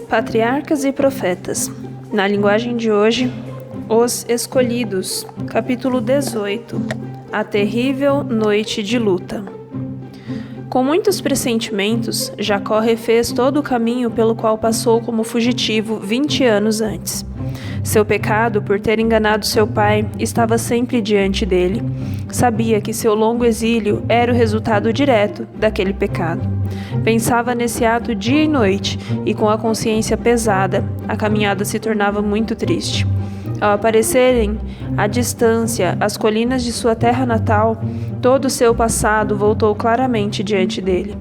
Patriarcas e Profetas. Na linguagem de hoje, Os Escolhidos, capítulo 18. A terrível noite de luta. Com muitos pressentimentos, Jacó refez todo o caminho pelo qual passou como fugitivo 20 anos antes. Seu pecado por ter enganado seu pai estava sempre diante dele. Sabia que seu longo exílio era o resultado direto daquele pecado. Pensava nesse ato dia e noite, e com a consciência pesada, a caminhada se tornava muito triste. Ao aparecerem à distância as colinas de sua terra natal, todo o seu passado voltou claramente diante dele.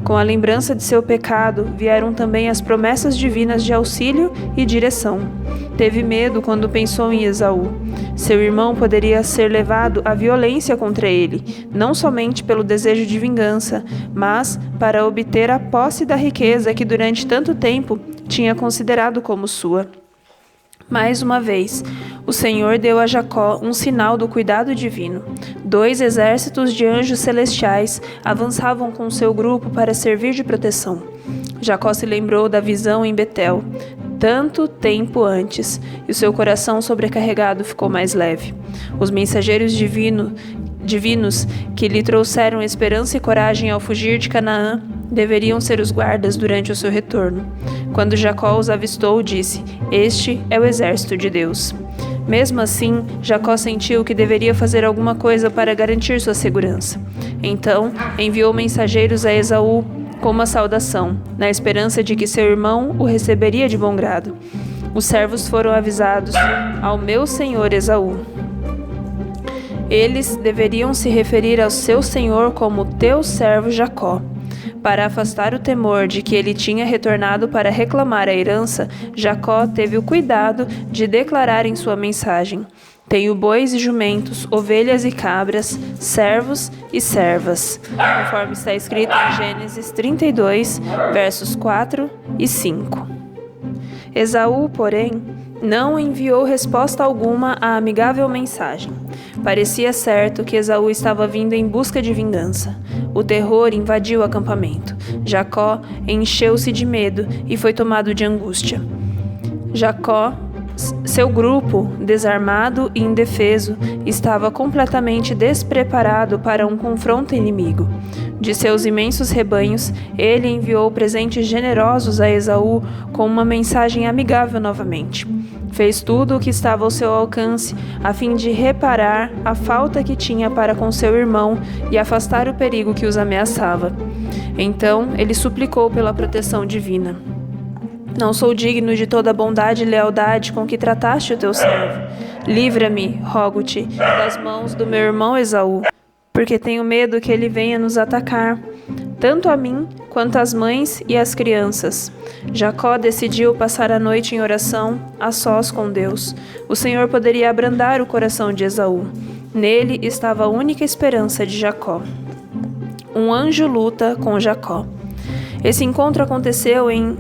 Com a lembrança de seu pecado, vieram também as promessas divinas de auxílio e direção. Teve medo quando pensou em Esaú. Seu irmão poderia ser levado à violência contra ele, não somente pelo desejo de vingança, mas para obter a posse da riqueza que durante tanto tempo tinha considerado como sua. Mais uma vez, o Senhor deu a Jacó um sinal do cuidado divino. 2 exércitos de anjos celestiais avançavam com seu grupo para servir de proteção. Jacó se lembrou da visão em Betel, tanto tempo antes, e o seu coração sobrecarregado ficou mais leve. Os mensageiros divinos que lhe trouxeram esperança e coragem ao fugir de Canaã deveriam ser os guardas durante o seu retorno. Quando Jacó os avistou, disse: "Este é o exército de Deus." Mesmo assim, Jacó sentiu que deveria fazer alguma coisa para garantir sua segurança. Então, enviou mensageiros a Esaú com uma saudação, na esperança de que seu irmão o receberia de bom grado. Os servos foram avisados: "Ao meu senhor Esaú." Eles deveriam se referir ao seu senhor como teu servo Jacó. Para afastar o temor de que ele tinha retornado para reclamar a herança, Jacó teve o cuidado de declarar em sua mensagem: "Tenho bois e jumentos, ovelhas e cabras, servos e servas", conforme está escrito em Gênesis 32, versos 4 e 5. Esaú, porém, não enviou resposta alguma à amigável mensagem. Parecia certo que Esaú estava vindo em busca de vingança. O terror invadiu o acampamento. Jacó encheu-se de medo e foi tomado de angústia. Seu grupo, desarmado e indefeso, estava completamente despreparado para um confronto inimigo. De seus imensos rebanhos, ele enviou presentes generosos a Esaú com uma mensagem amigável novamente. Fez tudo o que estava ao seu alcance a fim de reparar a falta que tinha para com seu irmão e afastar o perigo que os ameaçava. Então, ele suplicou pela proteção divina. "Não sou digno de toda a bondade e lealdade com que trataste o teu servo. Livra-me, rogo-te, das mãos do meu irmão Esaú, porque tenho medo que ele venha nos atacar, tanto a mim quanto as mães e as crianças." Jacó decidiu passar a noite em oração, a sós com Deus. O Senhor poderia abrandar o coração de Esaú. Nele estava a única esperança de Jacó. Um anjo luta com Jacó. Esse encontro aconteceu em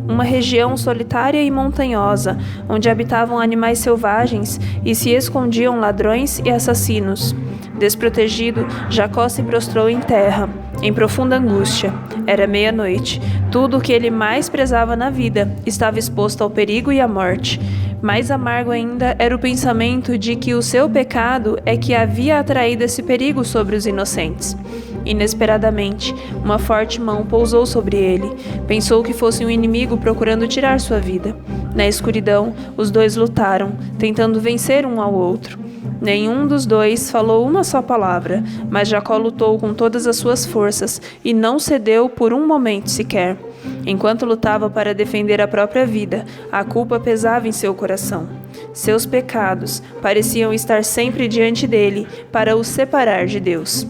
uma região solitária e montanhosa, onde habitavam animais selvagens e se escondiam ladrões e assassinos. Desprotegido, Jacó se prostrou em terra, em profunda angústia. Era meia-noite. Tudo o que ele mais prezava na vida estava exposto ao perigo e à morte. Mais amargo ainda era o pensamento de que o seu pecado é que havia atraído esse perigo sobre os inocentes. Inesperadamente, uma forte mão pousou sobre ele. Pensou que fosse um inimigo procurando tirar sua vida. Na escuridão, os dois lutaram, tentando vencer um ao outro. Nenhum dos dois falou uma só palavra, mas Jacó lutou com todas as suas forças e não cedeu por um momento sequer. Enquanto lutava para defender a própria vida, a culpa pesava em seu coração. Seus pecados pareciam estar sempre diante dele para o separar de Deus.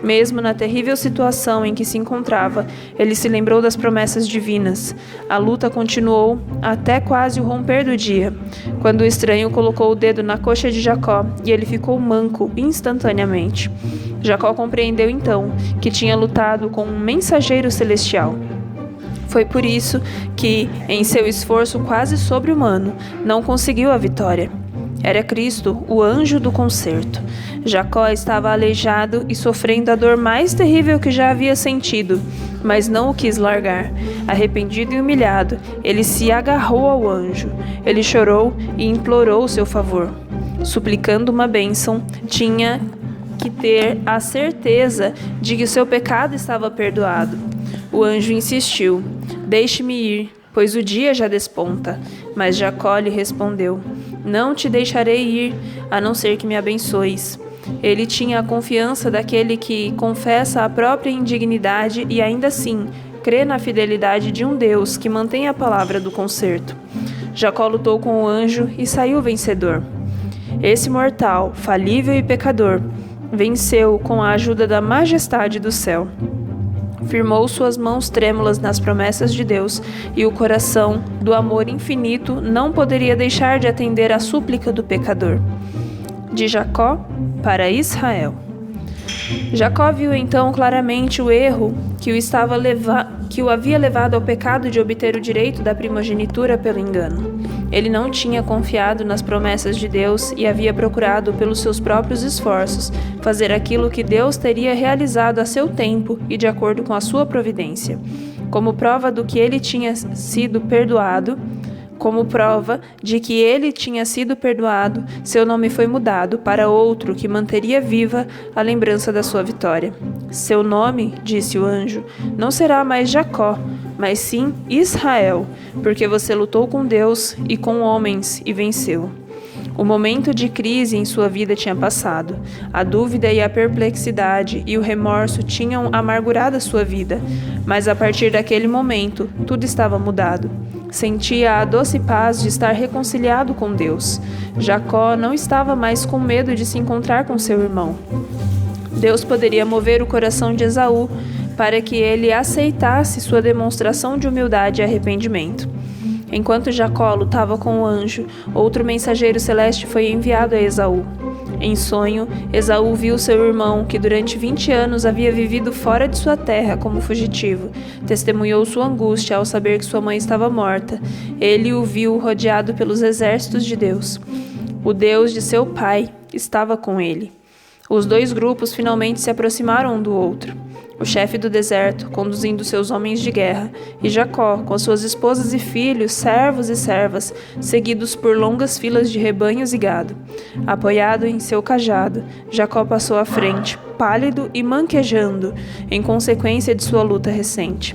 Mesmo na terrível situação em que se encontrava, ele se lembrou das promessas divinas. A luta continuou até quase o romper do dia, quando o estranho colocou o dedo na coxa de Jacó e ele ficou manco instantaneamente. Jacó compreendeu então que tinha lutado com um mensageiro celestial. Foi por isso que, em seu esforço quase sobre-humano, não conseguiu a vitória. Era Cristo, o anjo do concerto. Jacó estava aleijado e sofrendo a dor mais terrível que já havia sentido, mas não o quis largar. Arrependido e humilhado, ele se agarrou ao anjo. Ele chorou e implorou seu favor. Suplicando uma bênção, tinha que ter a certeza de que o seu pecado estava perdoado. O anjo insistiu: "Deixe-me ir, pois o dia já desponta." Mas Jacó lhe respondeu: "Não te deixarei ir, a não ser que me abençoes." Ele tinha a confiança daquele que confessa a própria indignidade e ainda assim crê na fidelidade de um Deus que mantém a palavra do concerto. Jacó lutou com o anjo e saiu vencedor. Esse mortal, falível e pecador, venceu com a ajuda da majestade do céu. Firmou suas mãos trêmulas nas promessas de Deus, e o coração do amor infinito não poderia deixar de atender à súplica do pecador. De Jacó para Israel. Jacó viu então claramente o erro que o havia levado ao pecado de obter o direito da primogenitura pelo engano. Ele não tinha confiado nas promessas de Deus e havia procurado, pelos seus próprios esforços, fazer aquilo que Deus teria realizado a seu tempo e de acordo com a sua providência. Como prova de que ele tinha sido perdoado, seu nome foi mudado para outro que manteria viva a lembrança da sua vitória. "Seu nome", disse o anjo, "não será mais Jacó, mas sim Israel, porque você lutou com Deus e com homens e venceu." O momento de crise em sua vida tinha passado. A dúvida e a perplexidade e o remorso tinham amargurado a sua vida, mas a partir daquele momento, tudo estava mudado. Sentia a doce paz de estar reconciliado com Deus. Jacó não estava mais com medo de se encontrar com seu irmão. Deus poderia mover o coração de Esaú para que ele aceitasse sua demonstração de humildade e arrependimento. Enquanto Jacó lutava com o anjo, outro mensageiro celeste foi enviado a Esaú. Em sonho, Esaú viu seu irmão, que durante 20 anos havia vivido fora de sua terra como fugitivo. Testemunhou sua angústia ao saber que sua mãe estava morta. Ele o viu rodeado pelos exércitos de Deus. O Deus de seu pai estava com ele. Os dois grupos finalmente se aproximaram um do outro. O chefe do deserto, conduzindo seus homens de guerra, e Jacó, com suas esposas e filhos, servos e servas, seguidos por longas filas de rebanhos e gado. Apoiado em seu cajado, Jacó passou à frente, pálido e manquejando, em consequência de sua luta recente.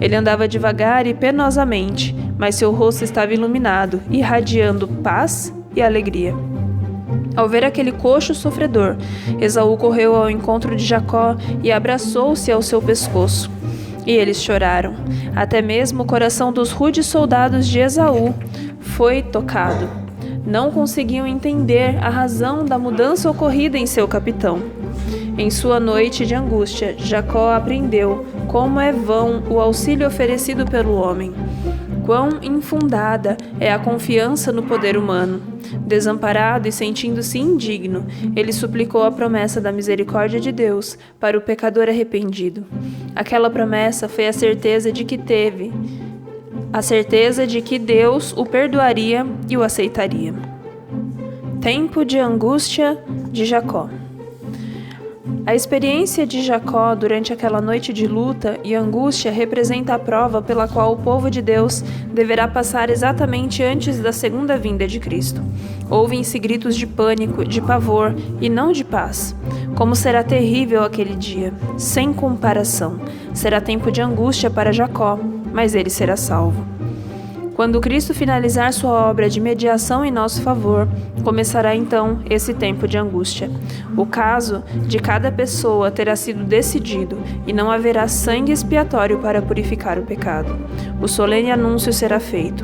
Ele andava devagar e penosamente, mas seu rosto estava iluminado, irradiando paz e alegria. Ao ver aquele coxo sofredor, Esaú correu ao encontro de Jacó e abraçou-se ao seu pescoço. E eles choraram. Até mesmo o coração dos rudes soldados de Esaú foi tocado. Não conseguiam entender a razão da mudança ocorrida em seu capitão. Em sua noite de angústia, Jacó aprendeu como é vão o auxílio oferecido pelo homem. Quão infundada é a confiança no poder humano. Desamparado e sentindo-se indigno, ele suplicou a promessa da misericórdia de Deus para o pecador arrependido. Aquela promessa foi a certeza de que Deus o perdoaria e o aceitaria. Tempo de angústia de Jacó. A experiência de Jacó durante aquela noite de luta e angústia representa a prova pela qual o povo de Deus deverá passar exatamente antes da segunda vinda de Cristo. Ouvem-se gritos de pânico, de pavor e não de paz. Como será terrível aquele dia, sem comparação. Será tempo de angústia para Jacó, mas ele será salvo. Quando Cristo finalizar sua obra de mediação em nosso favor, começará então esse tempo de angústia. O caso de cada pessoa terá sido decidido e não haverá sangue expiatório para purificar o pecado. O solene anúncio será feito.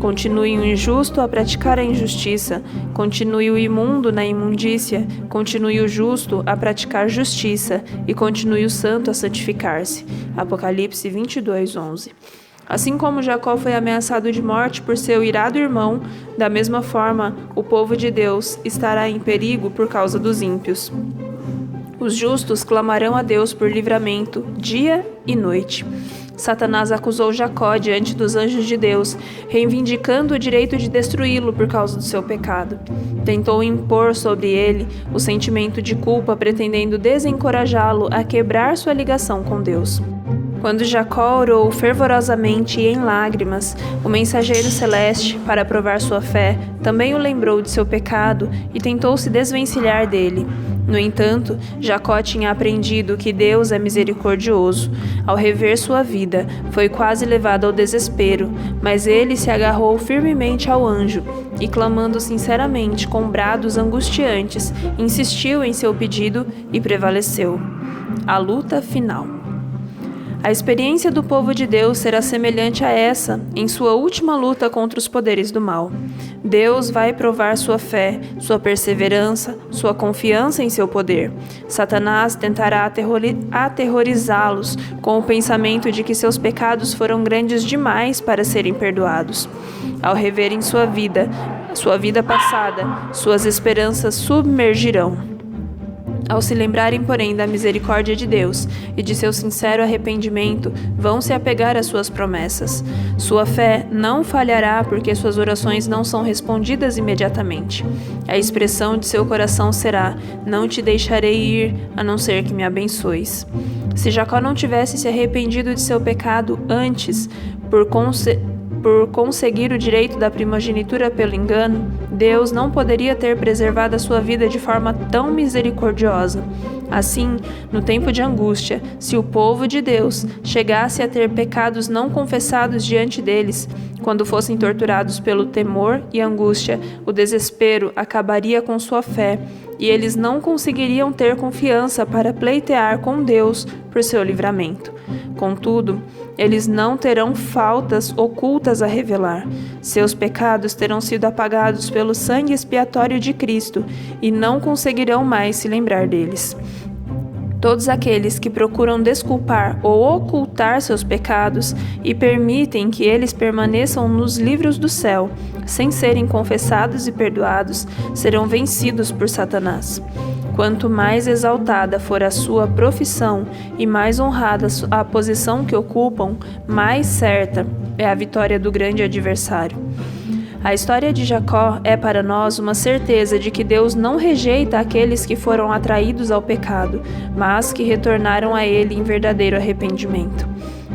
Continue o injusto a praticar a injustiça, continue o imundo na imundícia, continue o justo a praticar justiça e continue o santo a santificar-se. Apocalipse 22:11. Assim como Jacó foi ameaçado de morte por seu irado irmão, da mesma forma, o povo de Deus estará em perigo por causa dos ímpios. Os justos clamarão a Deus por livramento, dia e noite. Satanás acusou Jacó diante dos anjos de Deus, reivindicando o direito de destruí-lo por causa do seu pecado. Tentou impor sobre ele o sentimento de culpa, pretendendo desencorajá-lo a quebrar sua ligação com Deus. Quando Jacó orou fervorosamente e em lágrimas, o mensageiro celeste, para provar sua fé, também o lembrou de seu pecado e tentou se desvencilhar dele. No entanto, Jacó tinha aprendido que Deus é misericordioso. Ao rever sua vida, foi quase levado ao desespero, mas ele se agarrou firmemente ao anjo e, clamando sinceramente com brados angustiantes, insistiu em seu pedido e prevaleceu. A luta final. A experiência do povo de Deus será semelhante a essa em sua última luta contra os poderes do mal. Deus vai provar sua fé, sua perseverança, sua confiança em seu poder. Satanás tentará aterrorizá-los com o pensamento de que seus pecados foram grandes demais para serem perdoados. Ao reverem sua vida passada, suas esperanças submergirão. Ao se lembrarem, porém, da misericórdia de Deus e de seu sincero arrependimento, vão se apegar às suas promessas. Sua fé não falhará porque suas orações não são respondidas imediatamente. A expressão de seu coração será: não te deixarei ir, a não ser que me abençoes. Se Jacó não tivesse se arrependido de seu pecado antes, por conseguir o direito da primogenitura pelo engano, Deus não poderia ter preservado a sua vida de forma tão misericordiosa. Assim, no tempo de angústia, se o povo de Deus chegasse a ter pecados não confessados diante deles, quando fossem torturados pelo temor e angústia, o desespero acabaria com sua fé, e eles não conseguiriam ter confiança para pleitear com Deus por seu livramento. Contudo, eles não terão faltas ocultas a revelar. Seus pecados terão sido apagados pelo sangue expiatório de Cristo e não conseguirão mais se lembrar deles. Todos aqueles que procuram desculpar ou ocultar seus pecados e permitem que eles permaneçam nos livros do céu, sem serem confessados e perdoados, serão vencidos por Satanás. Quanto mais exaltada for a sua profissão e mais honrada a posição que ocupam, mais certa é a vitória do grande adversário. A história de Jacó é para nós uma certeza de que Deus não rejeita aqueles que foram atraídos ao pecado, mas que retornaram a Ele em verdadeiro arrependimento.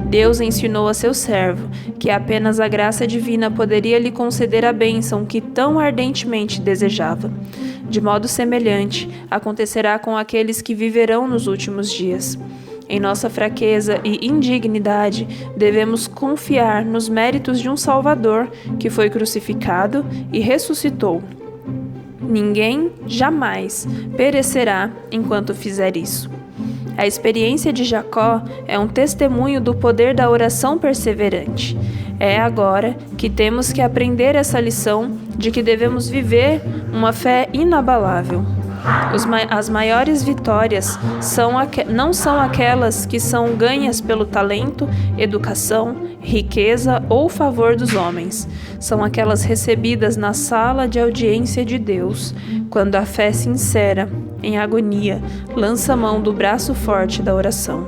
Deus ensinou a seu servo que apenas a graça divina poderia lhe conceder a bênção que tão ardentemente desejava. De modo semelhante, acontecerá com aqueles que viverão nos últimos dias. Em nossa fraqueza e indignidade, devemos confiar nos méritos de um Salvador que foi crucificado e ressuscitou. Ninguém jamais perecerá enquanto fizer isso. A experiência de Jacó é um testemunho do poder da oração perseverante. É agora que temos que aprender essa lição de que devemos viver uma fé inabalável. As maiores vitórias não são aquelas que são ganhas pelo talento, educação, riqueza ou favor dos homens. São aquelas recebidas na sala de audiência de Deus, quando a fé sincera, em agonia, lança mão do braço forte da oração.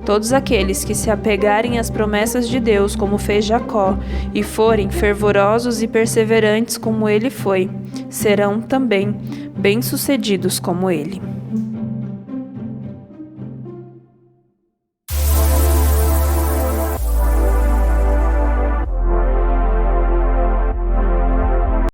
Todos aqueles que se apegarem às promessas de Deus, como fez Jacó, e forem fervorosos e perseverantes como ele foi, serão também bem-sucedidos como ele.